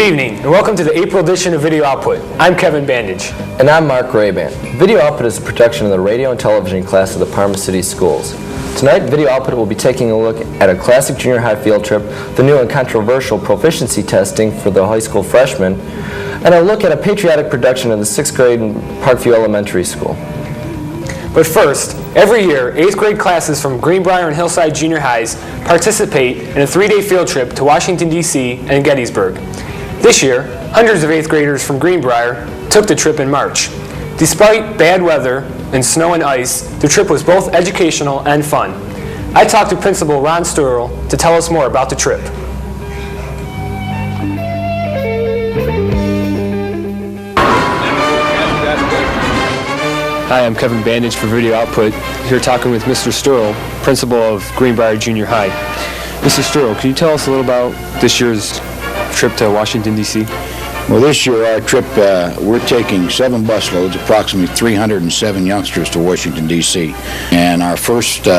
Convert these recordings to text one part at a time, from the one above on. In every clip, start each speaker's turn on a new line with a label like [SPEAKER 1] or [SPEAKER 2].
[SPEAKER 1] evening, and welcome to the April edition of Video Output. I'm Kevin Bandage.
[SPEAKER 2] And I'm Mark Rayban. Video Output is a production of the radio and television class of the Parma City Schools. Tonight, Video Output will be taking a look at a classic junior high field trip, the new and controversial proficiency testing for the high school freshmen, and a look at a patriotic production of the 6th grade in Parkview Elementary School.
[SPEAKER 1] But first, every year, 8th grade classes from Greenbrier and Hillside Junior Highs participate in a 3-day field trip to Washington, D.C. and Gettysburg. This year, hundreds of 8th graders from Greenbrier took the trip in March. Despite bad weather and snow and ice, the trip was both educational and fun. I talked to Principal Ron Sturl to tell us more about the trip. Hi, I'm Kevin Bandage for Video Output, here talking with Mr. Sturl, principal of Greenbrier Junior High. Mr. Sturl, can you tell us a little about this year's trip to Washington, D.C.?
[SPEAKER 3] Well, this year our trip, we're taking 7 busloads, approximately 307 youngsters to Washington, D.C. And our first 3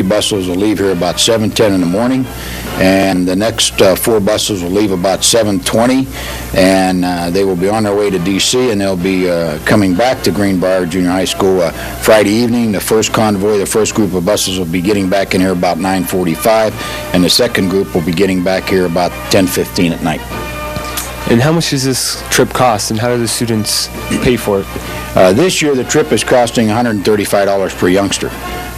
[SPEAKER 3] busloads will leave here about 7:10 in the morning, and the next 4 buses will leave about 7:20, and they will be on their way to D.C., and they'll be coming back to Greenbrier Junior High School Friday evening. The first convoy, the first group of buses will be getting back in here about 9:45, and the second group will be getting back here about 10:15 at night.
[SPEAKER 1] And how much does this trip cost, and how do the students pay for it?
[SPEAKER 3] This year the trip is costing $135 per youngster.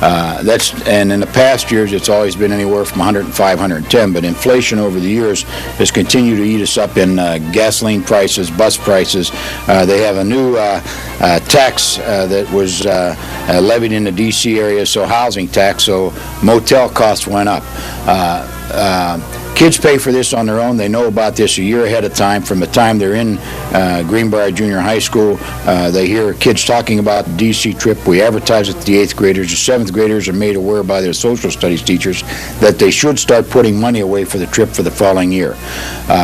[SPEAKER 3] And in the past years it's always been anywhere from $105, $110, but inflation over the years has continued to eat us up in gasoline prices, bus prices. They have a new tax that was levied in the D.C. area, so housing tax, so motel costs went up. Kids pay for this on their own. They know about this a year ahead of time. From the time they're in Greenbrier Junior High School, they hear kids talking about the D.C. trip. We advertise it to the 8th graders. The 7th graders are made aware by their social studies teachers that they should start putting money away for the trip for the following year.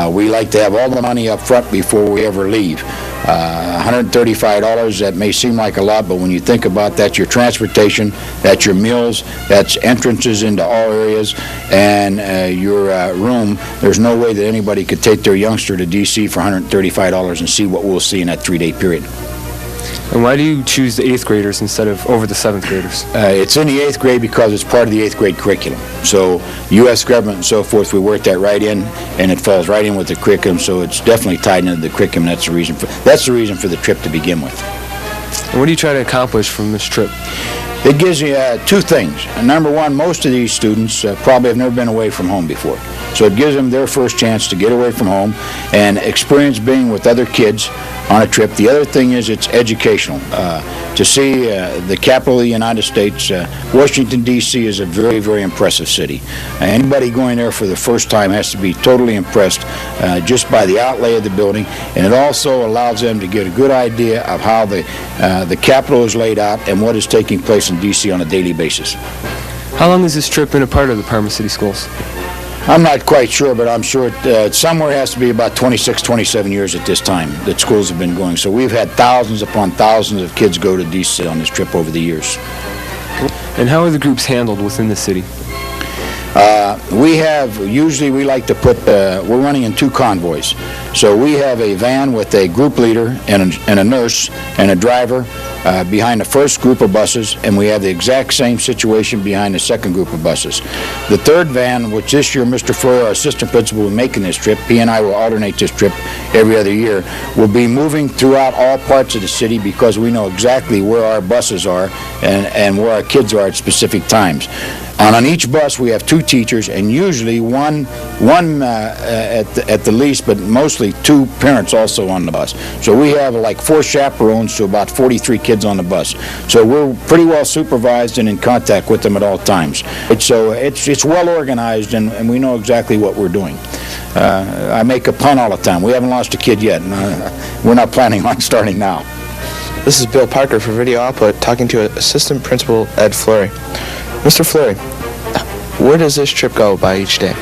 [SPEAKER 3] We like to have all the money up front before we ever leave. $135, that may seem like a lot, but when you think about that's your transportation, that's your meals, that's entrances into all areas, and your room, there's no way that anybody could take their youngster to D.C. for $135 and see what we'll see in that 3-day period.
[SPEAKER 1] And why do you choose the 8th graders instead of over the 7th graders?
[SPEAKER 3] It's in the 8th grade because it's part of the 8th grade curriculum. So U.S. government and so forth, we work that right in, and it falls right in with the curriculum, so it's definitely tied into the curriculum. That's the reason for the trip to begin with.
[SPEAKER 1] And what do you try to accomplish from this trip?
[SPEAKER 3] It gives you 2 things. Number one, most of these students probably have never been away from home before. So it gives them their first chance to get away from home and experience being with other kids on a trip. The other thing is it's educational. To see the capital of the United States, Washington, D.C. is a very, very impressive city. Anybody going there for the first time has to be totally impressed just by the outlay of the building, and it also allows them to get a good idea of how the capital is laid out and what is taking place in D.C. on a daily basis.
[SPEAKER 1] How long has this trip been a part of the Parma City Schools?
[SPEAKER 3] I'm not quite sure, but I'm sure somewhere has to be about 26, 27 years at this time that schools have been going. So we've had thousands upon thousands of kids go to D.C. on this trip over the years.
[SPEAKER 1] And how are the groups handled within the city?
[SPEAKER 3] Usually we like to put, we're running in 2 convoys. So we have a van with a group leader and a nurse and a driver behind the first group of buses, and we have the exact same situation behind the second group of buses. The third van, which this year Mr. Fleur, our assistant principal, will be making this trip, he and I will alternate this trip every other year, will be moving throughout all parts of the city because we know exactly where our buses are and where our kids are at specific times. On each bus we have 2 teachers, and usually one at the least, but mostly 2 parents also on the bus. So we have like 4 chaperones to about 43 kids on the bus. So we're pretty well supervised and in contact with them at all times. It's well organized, and we know exactly what we're doing. I make a pun all the time. We haven't lost a kid yet, and we're not planning on starting now.
[SPEAKER 4] This is Bill Parker for Video Output, talking to Assistant Principal Ed Fleury. Mr. Fleury, where does this trip go by each day?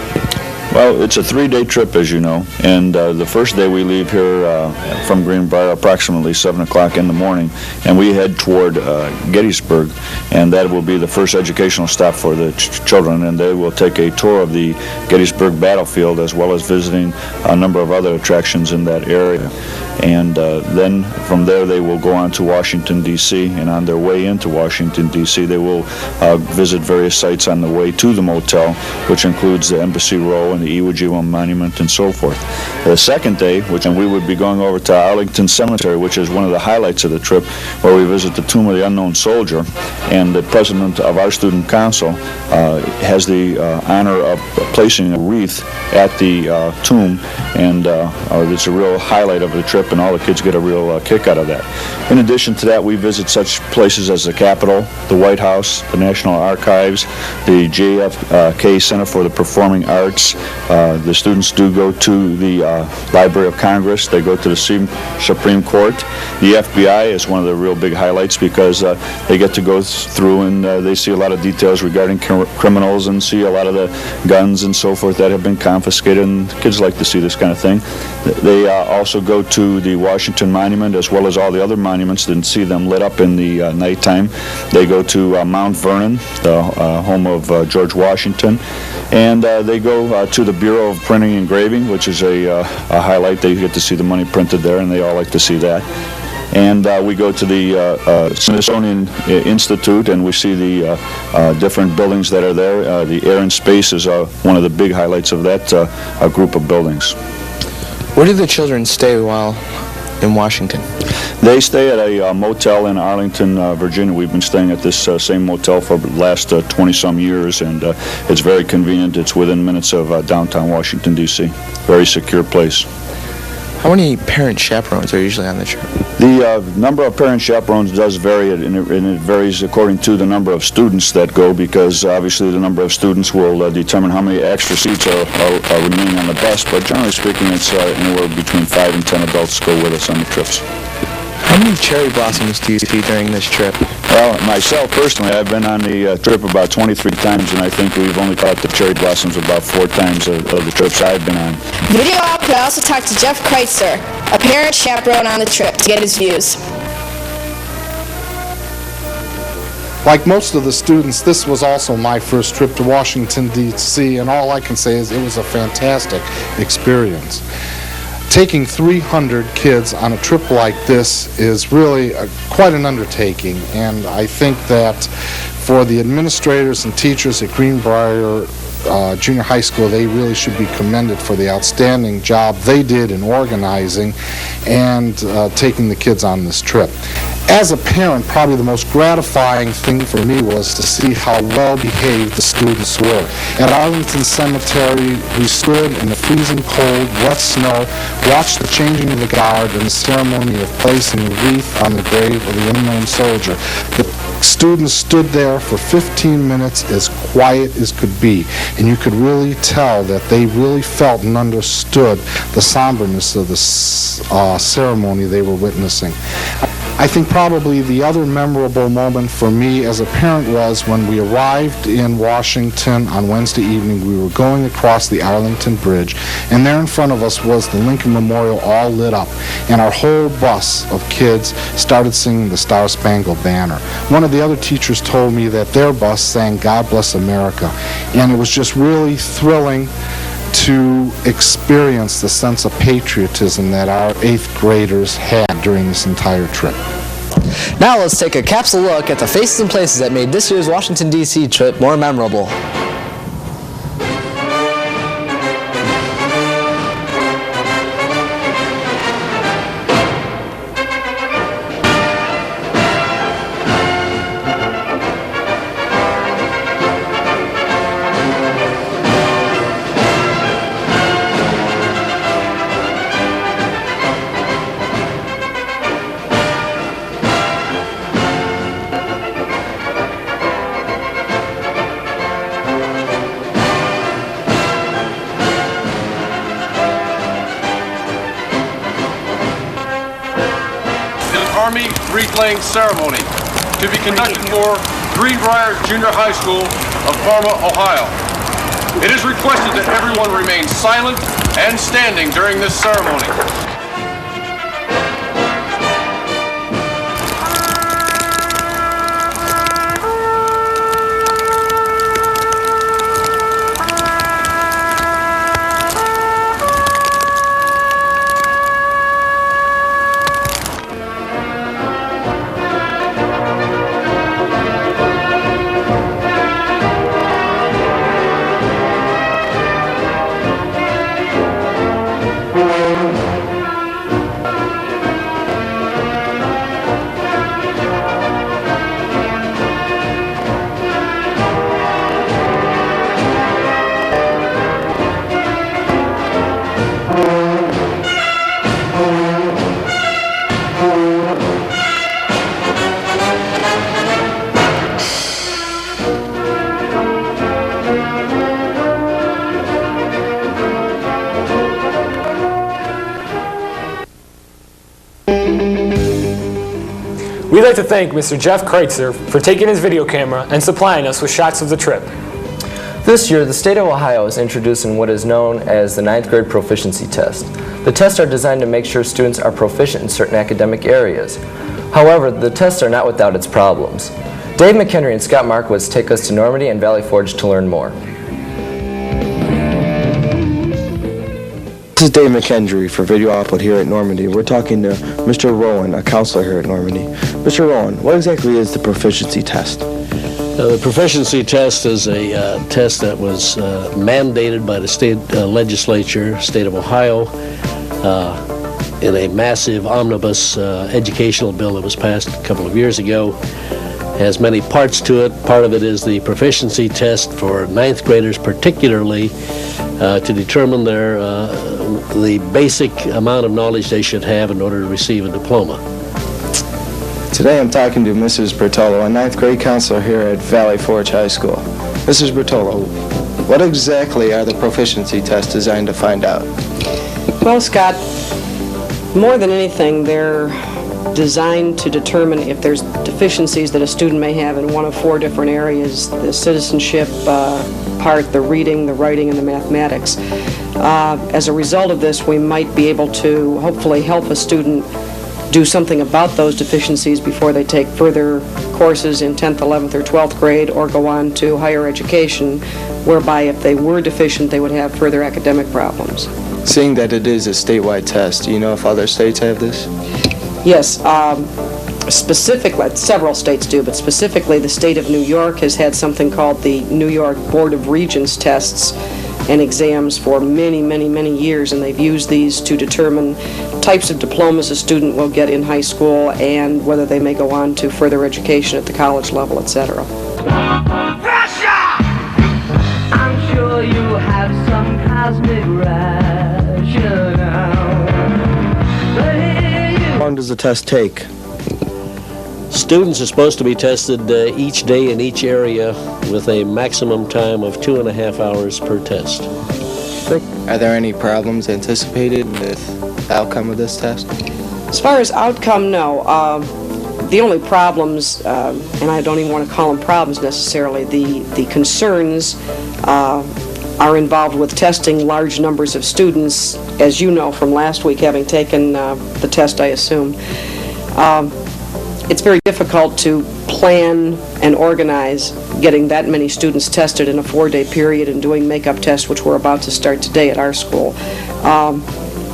[SPEAKER 5] Well, it's a 3-day trip, as you know, and the first day we leave here from Greenbrier approximately 7 o'clock in the morning, and we head toward Gettysburg, and that will be the first educational stop for the children, and they will take a tour of the Gettysburg battlefield as well as visiting a number of other attractions in that area. And then from there they will go on to Washington, D.C., and on their way into Washington, D.C., they will visit various sites on the way to the motel, which includes the Embassy Row and the Iwo Jima Monument and so forth. The second day, we would be going over to Arlington Cemetery, which is one of the highlights of the trip, where we visit the Tomb of the Unknown Soldier, and the president of our student council has the honor of placing a wreath at the tomb, and it's a real highlight of the trip, and all the kids get a real kick out of that. In addition to that, we visit such places as the Capitol, the White House, the National Archives, the JFK Center for the Performing Arts. The students do go to the Library of Congress. They go to the Supreme Court. The FBI is one of the real big highlights because they get to go through and they see a lot of details regarding criminals and see a lot of the guns and so forth that have been confiscated, and kids like to see this kind of thing. They also go to the Washington Monument as well as all the other monuments and see them lit up in the nighttime. They go to Mount Vernon, the home of George Washington, and they go to the Bureau of Printing and Engraving, which is a highlight. They get to see the money printed there, and they all like to see that. And we go to the Smithsonian Institute, and we see the different buildings that are there. The Air and Space is one of the big highlights of that group of buildings.
[SPEAKER 4] Where do the children stay while in Washington?
[SPEAKER 5] They stay at a motel in Arlington, Virginia. We've been staying at this same motel for the last 20-some years, and it's very convenient. It's within minutes of downtown Washington, D.C. Very secure place.
[SPEAKER 4] How many parent chaperones are usually on the trip?
[SPEAKER 5] The number of parent chaperones does vary, and it varies according to the number of students that go, because obviously the number of students will determine how many extra seats are remaining on the bus, but generally speaking it's anywhere between 5 and 10 adults go with us on the trips.
[SPEAKER 4] How many cherry blossoms do you see during this trip?
[SPEAKER 5] Well, myself personally, I've been on the trip about 23 times, and I think we've only caught the cherry blossoms about 4 times of the trips I've been on.
[SPEAKER 6] The video output also talked to Jeff Kreitzer, a parent chaperone on the trip, to get his views.
[SPEAKER 7] Like most of the students, this was also my first trip to Washington, D.C., and all I can say is it was a fantastic experience. Taking 300 kids on a trip like this is really quite an undertaking, and I think that for the administrators and teachers at Greenbrier Junior High School, they really should be commended for the outstanding job they did in organizing and taking the kids on this trip. As a parent, probably the most gratifying thing for me was to see how well behaved the students were. At Arlington Cemetery, we stood in the freezing cold, wet snow, watched the changing of the guard and the ceremony of placing a wreath on the grave of the unknown soldier. The students stood there for 15 minutes as quiet as could be, and you could really tell that they really felt and understood the somberness of the ceremony they were witnessing. I think probably the other memorable moment for me as a parent was when we arrived in Washington on Wednesday evening. We were going across the Arlington Bridge, and there in front of us was the Lincoln Memorial all lit up, and our whole bus of kids started singing the Star Spangled Banner. One of the other teachers told me that their bus sang God Bless America, and it was just really thrilling to experience the sense of patriotism that our 8th graders had during this entire trip.
[SPEAKER 2] Now let's take a capsule look at the faces and places that made this year's Washington, D.C. trip more memorable.
[SPEAKER 8] Army wreath-laying ceremony to be conducted for Greenbrier Junior High School of Parma, Ohio. It is requested that everyone remain silent and standing during this ceremony.
[SPEAKER 1] We'd like to thank Mr. Jeff Kreitzer for taking his video camera and supplying us with shots of the trip.
[SPEAKER 2] This year, the state of Ohio is introducing what is known as the 9th grade proficiency test. The tests are designed to make sure students are proficient in certain academic areas. However, the tests are not without its problems. Dave McHenry and Scott Markowitz take us to Normandy and Valley Forge to learn more.
[SPEAKER 4] This is Dave McHenry for Video Output here at Normandy. We're talking to Mr. Rowan, a counselor here at Normandy. Mr. Rowan, what exactly is the proficiency test?
[SPEAKER 9] The proficiency test is a test that was mandated by the state legislature, state of Ohio, in a massive omnibus educational bill that was passed a couple of years ago. It has many parts to it. Part of it is the proficiency test for 9th graders particularly, to determine the basic amount of knowledge they should have in order to receive a diploma.
[SPEAKER 4] Today I'm talking to Mrs. Bertolo, a 9th grade counselor here at Valley Forge High School. Mrs. Bertolo, what exactly are the proficiency tests designed to find out?
[SPEAKER 10] Well, Scott, more than anything, they're designed to determine if there's deficiencies that a student may have in one of 4 different areas: the citizenship part, the reading, the writing, and the mathematics. As a result of this, we might be able to hopefully help a student do something about those deficiencies before they take further courses in 10th, 11th, or 12th grade or go on to higher education, whereby if they were deficient, they would have further academic problems.
[SPEAKER 4] Seeing that it is a statewide test, do you know if other states have this?
[SPEAKER 10] Yes, specifically, several states do, but specifically the state of New York has had something called the New York Board of Regents tests and exams for many, many, many years, and they've used these to determine types of diplomas a student will get in high school and whether they may go on to further education at the college level, etc.
[SPEAKER 11] I'm sure you have some cosmic rationale.
[SPEAKER 4] How long does the test take?
[SPEAKER 9] Students are supposed to be tested each day in each area with a maximum time of 2.5 hours per test.
[SPEAKER 4] Are there any problems anticipated with the outcome of this test?
[SPEAKER 10] As far as outcome, no. The only problems, and I don't even want to call them problems necessarily, the concerns are involved with testing large numbers of students, as you know from last week, having taken the test, I assume. It's very difficult to plan and organize getting that many students tested in a 4-day period and doing makeup tests, which we're about to start today at our school.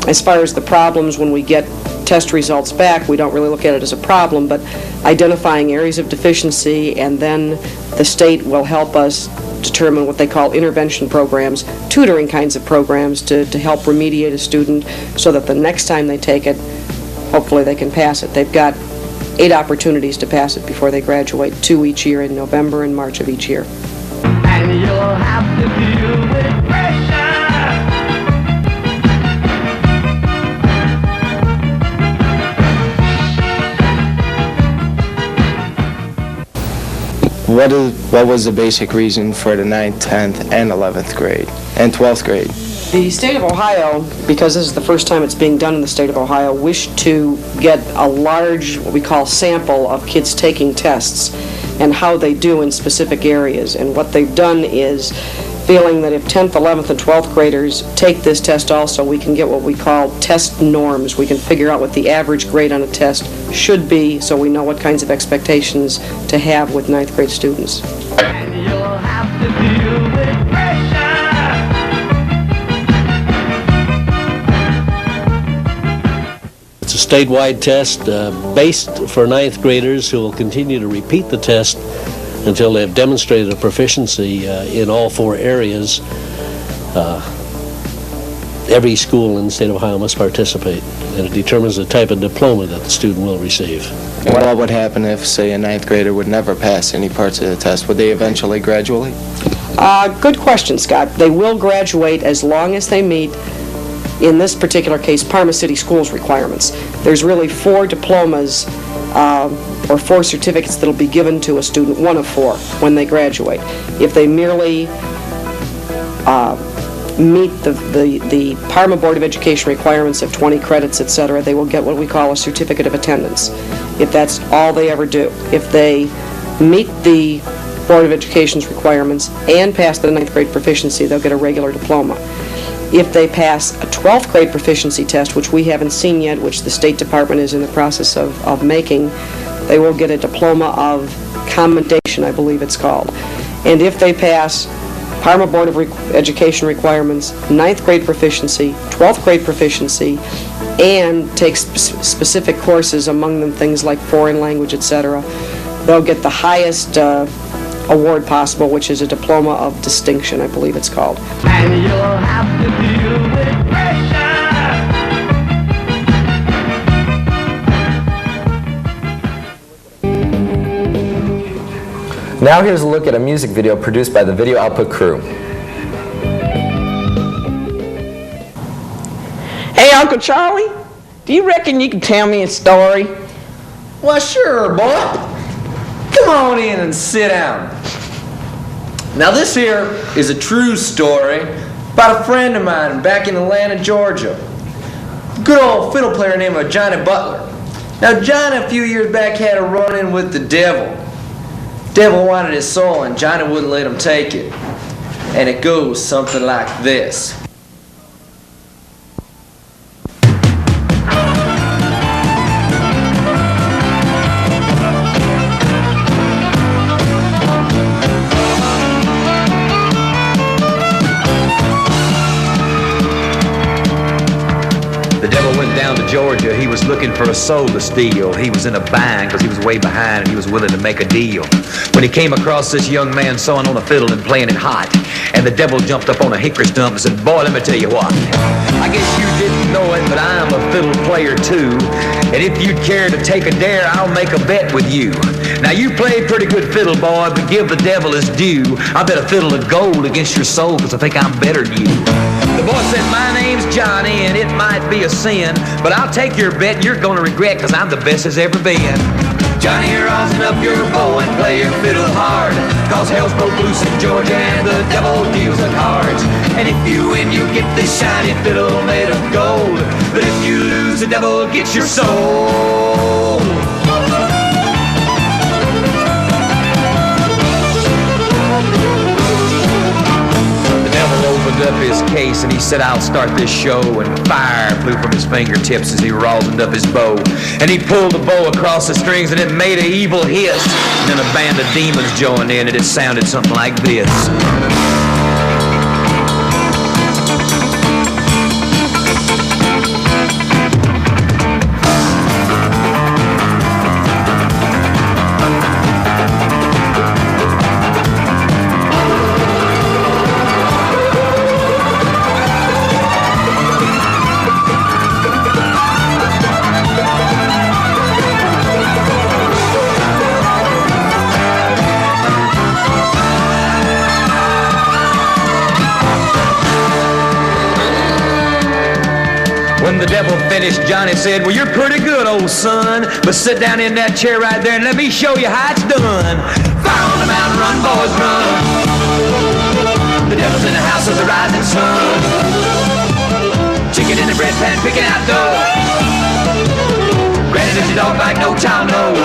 [SPEAKER 10] As far as the problems, when we get test results back, we don't really look at it as a problem, but identifying areas of deficiency, and then the state will help us determine what they call intervention programs, tutoring kinds of programs to help remediate a student so that the next time they take it, hopefully they can pass it. They've got 8 opportunities to pass it before they graduate, 2 each year in November and March of each year.
[SPEAKER 11] And you'll have to deal with pressure.
[SPEAKER 4] What was the basic reason for the 9th, 10th, and 11th grade, and 12th grade?
[SPEAKER 10] The state of Ohio, because this is the first time it's being done in the state of Ohio, wished to get a large, what we call sample of kids taking tests and how they do in specific areas. And what they've done is feeling that if 10th, 11th, and 12th graders take this test also, we can get what we call test norms. We can figure out what the average grade on a test should be, so we know what kinds of expectations to have with 9th grade students.
[SPEAKER 11] And you'll have to deal with pressure.
[SPEAKER 9] It's a statewide test based for 9th graders who will continue to repeat the test until they've demonstrated a proficiency in all 4 areas. Every school in the state of Ohio must participate, and it determines the type of diploma that the student will receive.
[SPEAKER 4] And what would happen if, say, a 9th grader would never pass any parts of the test? Would they eventually graduate?
[SPEAKER 10] Good question, Scott. They will graduate as long as they meet, in this particular case, Parma City Schools requirements. There's really 4 diplomas or 4 certificates that will be given to a student, one of 4, when they graduate. If they merely meet the Parma Board of Education requirements of 20 credits, etc., they will get what we call a certificate of attendance, if that's all they ever do. If they meet the Board of Education's requirements and pass the 9th grade proficiency, they'll get a regular diploma. If they pass a 12th grade proficiency test, which we haven't seen yet, which the State Department is in the process of making, they will get a diploma of commendation, I believe it's called. And if they pass Parma Board of Education requirements, 9th grade proficiency, 12th grade proficiency, and take specific courses, among them things like foreign language, etc., they'll get the highest award possible, which is a diploma of distinction, I believe it's called.
[SPEAKER 11] And you'll have to deal with pressure.
[SPEAKER 2] Now here's a look at a music video produced by the Video Output crew.
[SPEAKER 12] Hey, Uncle Charlie, do you reckon you can tell me a story?
[SPEAKER 13] Well, sure, boy. Come on in and sit down. Now, this here is a true story about a friend of mine back in Atlanta, Georgia. A good old fiddle player named Johnny Butler. Now, Johnny, a few years back, had a run-in with the devil. Devil wanted his soul, and Johnny wouldn't let him take it. And it goes something like this.
[SPEAKER 14] Georgia, he was looking for a soul to steal. He was in a bind because he was way behind and he was willing to make a deal. When he came across this young man sawing on a fiddle and playing it hot, and the devil jumped up on a hickory stump and said, "Boy, let me tell you what. I guess you didn't know it, but I'm a fiddle player too. And if you'd care to take a dare, I'll make a bet with you. Now you play pretty good fiddle, boy, but give the devil his due. I bet a fiddle of gold against your soul because I think I'm better than you." The boy said, "My name's Johnny, and it might be a sin, but I'll take your bet you're gonna regret, because I'm the best as ever been." Johnny, rosin up your bow and play your fiddle hard, cause hell's broke loose in Georgia and the devil deals the cards. And if you win, you get this shiny fiddle made of gold, but if you lose, the devil gets your soul. Opened up his case and he said, "I'll start this show," and fire flew from his fingertips as he rosined up his bow, and he pulled the bow across the strings and it made an evil hiss, and then a band of demons joined in and it sounded something like this. When the devil finished, Johnny said, "Well, you're pretty good, old son, but sit down in that chair right there and let me show you how it's done. Fire on the mountain, run, boys, run. The devil's in the house of the rising sun. Chicken in the bread pan, picking out dough. Granny lives your dog like no child knows."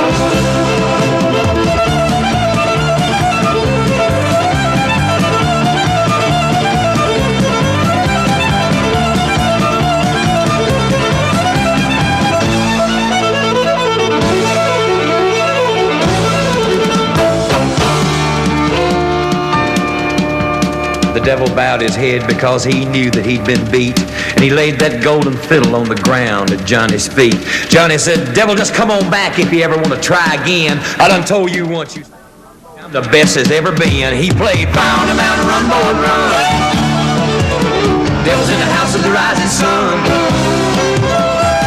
[SPEAKER 14] The devil bowed his head because he knew that he'd been beat, and he laid that golden fiddle on the ground at Johnny's feet. Johnny said, "Devil, just come on back if you ever want to try again. I done told you once I'm the best there's ever been." He played Bound and Bound, Run, Boy, Run. Devil's in the house of the rising sun.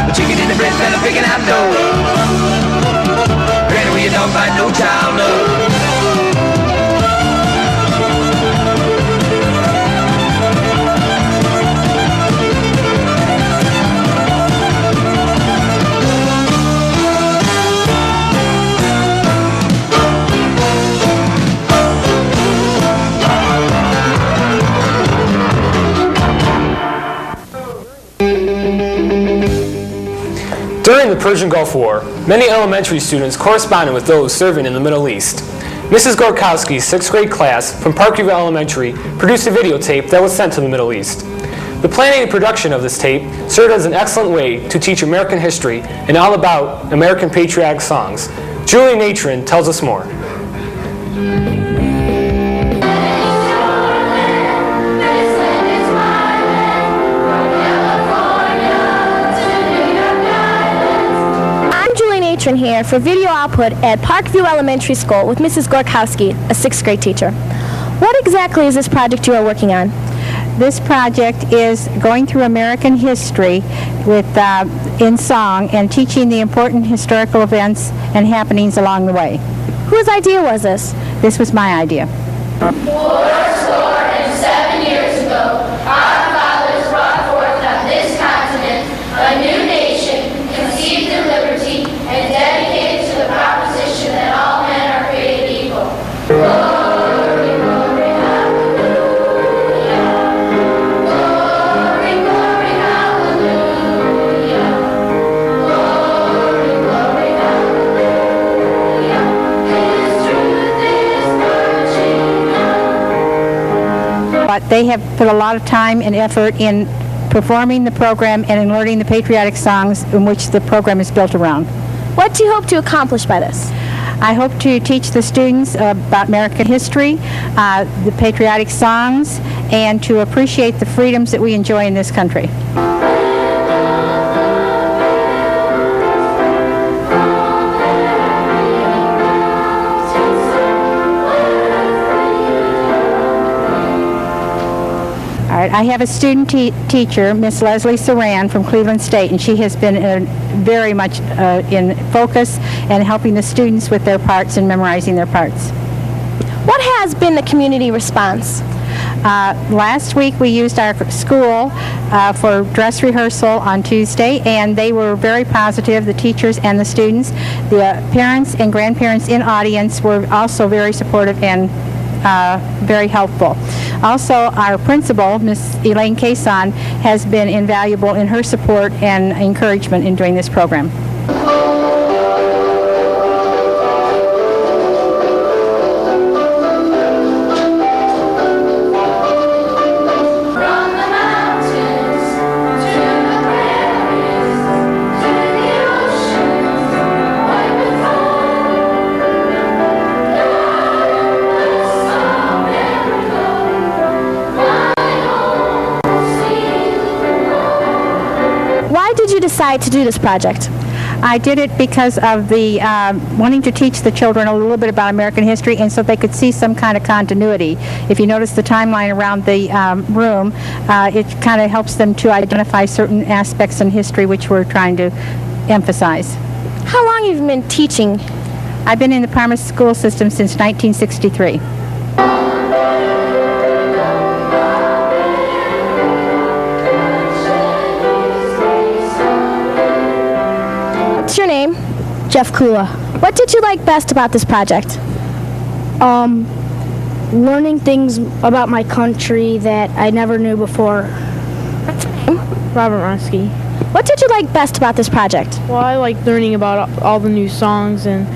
[SPEAKER 14] The chicken in the bread pan picking out dough. Granny, where you don't fight no child, no.
[SPEAKER 1] During the Persian Gulf War, many elementary students corresponded with those serving in the Middle East. Mrs. Gorkowski's 6th grade class from Parkview Elementary produced a videotape that was sent to the Middle East. The planning and production of this tape served as an excellent way to teach American history and all about American patriotic songs. Julie Natron tells us more.
[SPEAKER 15] Here for video output at Parkview Elementary School with Mrs. Gorkowski, a 6th grade teacher. What exactly is this project you are working on?
[SPEAKER 16] This project is going through American history with in song and teaching the important historical events and happenings along the way.
[SPEAKER 15] Whose idea was this?
[SPEAKER 16] This was my idea.
[SPEAKER 17] 407 years ago, our fathers brought forth on this continent a new nation, conceived in liberty and dedicated to the proposition that all men are created equal. Glory, glory, hallelujah. Glory, glory, hallelujah. Glory, glory, hallelujah. His truth is marching on.
[SPEAKER 16] But they have put a lot of time and effort in performing the program and in learning the patriotic songs in which the program is built around.
[SPEAKER 15] What do you hope to accomplish by this?
[SPEAKER 16] I hope to teach the students about American history, the patriotic songs, and to appreciate the freedoms that we enjoy in this country. I have a student teacher, Miss Leslie Saran from Cleveland State, and she has been very much in focus and helping the students with their parts and memorizing their parts.
[SPEAKER 15] What has been the community response?
[SPEAKER 16] Last week we used our school for dress rehearsal on Tuesday, and they were very positive, the teachers and the students. The parents and grandparents in audience were also very supportive and very helpful. Also, our principal, Miss Elaine Cason, has been invaluable in her support and encouragement in doing this program.
[SPEAKER 15] Decide to do this project?
[SPEAKER 16] I did it because of the wanting to teach the children a little bit about American history, and so they could see some kind of continuity. If you notice the timeline around the room, it kind of helps them to identify certain aspects in history which we're trying to emphasize.
[SPEAKER 15] How long have you been teaching?
[SPEAKER 16] I've been in the Parma school system since 1963.
[SPEAKER 15] What's your name?
[SPEAKER 18] Jeff Kula.
[SPEAKER 15] What did you like best about this project?
[SPEAKER 18] Learning things about my country that I never knew before.
[SPEAKER 19] Robert Monsky.
[SPEAKER 15] What did you like best about this project?
[SPEAKER 19] Well, I like learning about all the new songs and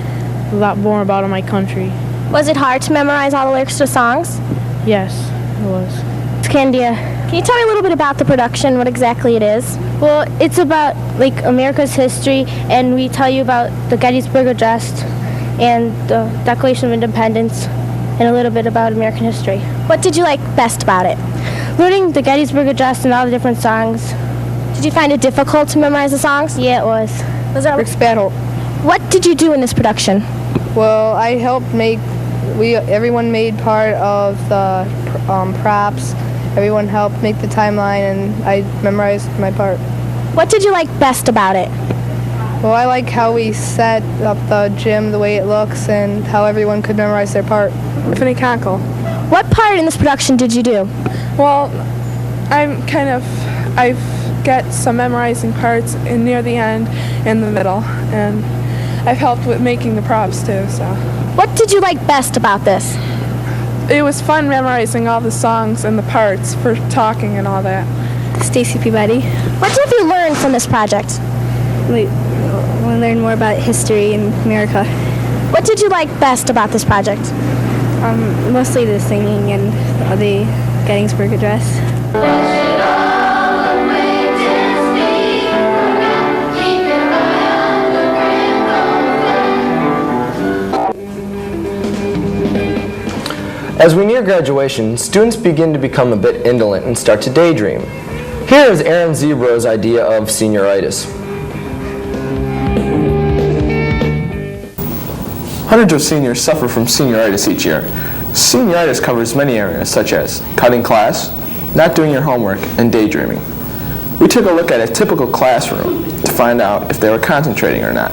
[SPEAKER 19] a lot more about my country.
[SPEAKER 15] Was it hard to memorize all the lyrics to songs?
[SPEAKER 19] Yes, it was.
[SPEAKER 15] It's Candia. Can you tell me a little bit about the production, what exactly it is?
[SPEAKER 18] Well, it's about like America's history, and we tell you about the Gettysburg Address and the Declaration of Independence.
[SPEAKER 15] and a little bit about American history. What did you like best about it? Learning the Gettysburg Address and all the different songs. Did you find it difficult to memorize the songs? Yeah, it was. Was that
[SPEAKER 20] Rick's Battle.
[SPEAKER 15] What did you do in this production?
[SPEAKER 20] Well, I helped make, everyone made part of the props. Everyone helped make the timeline, and I memorized my part.
[SPEAKER 15] What did you like best about it?
[SPEAKER 20] Well, I like how we set up the gym, the way it looks, and how everyone could memorize their part.
[SPEAKER 19] Tiffany Conkle.
[SPEAKER 15] What part in this production did you do?
[SPEAKER 19] Well, I get some memorizing parts near the end and the middle, and I've helped with making the props too. So.
[SPEAKER 15] What did you like best about this?
[SPEAKER 19] It was fun memorizing all the songs and the parts for talking and all that.
[SPEAKER 15] Stacy Peabody. What have you learned from this project?
[SPEAKER 18] We learned more about history in America.
[SPEAKER 15] What did you like best about this project?
[SPEAKER 18] Mostly the singing and the Gettysburg Address.
[SPEAKER 2] As we near graduation, students begin to become a bit indolent and start to daydream. Here is Aaron Zebro's idea of senioritis.
[SPEAKER 21] Hundreds of seniors suffer from senioritis each year. Senioritis covers many areas such as cutting class, not doing your homework, and daydreaming. We took a look at a typical classroom to find out if they were concentrating or not.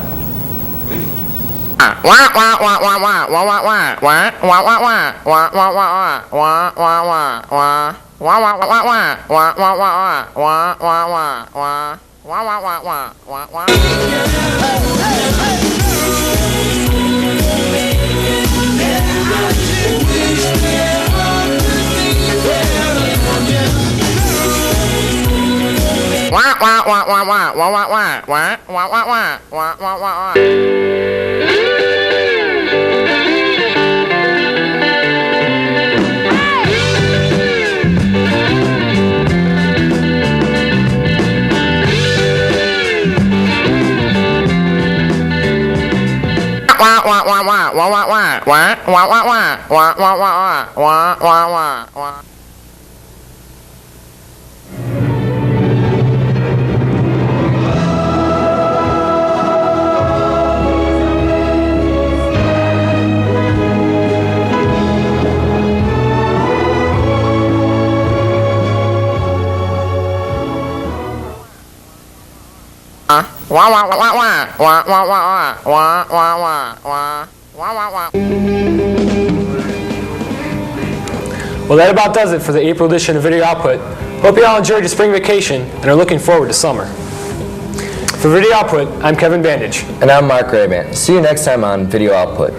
[SPEAKER 1] Well, that about does it for the April edition of Video Output. Hope you all enjoyed your spring vacation and are looking forward to summer. For Video Output, I'm Kevin Bandage.
[SPEAKER 2] And I'm Mark Rabant. See you next time on Video Output.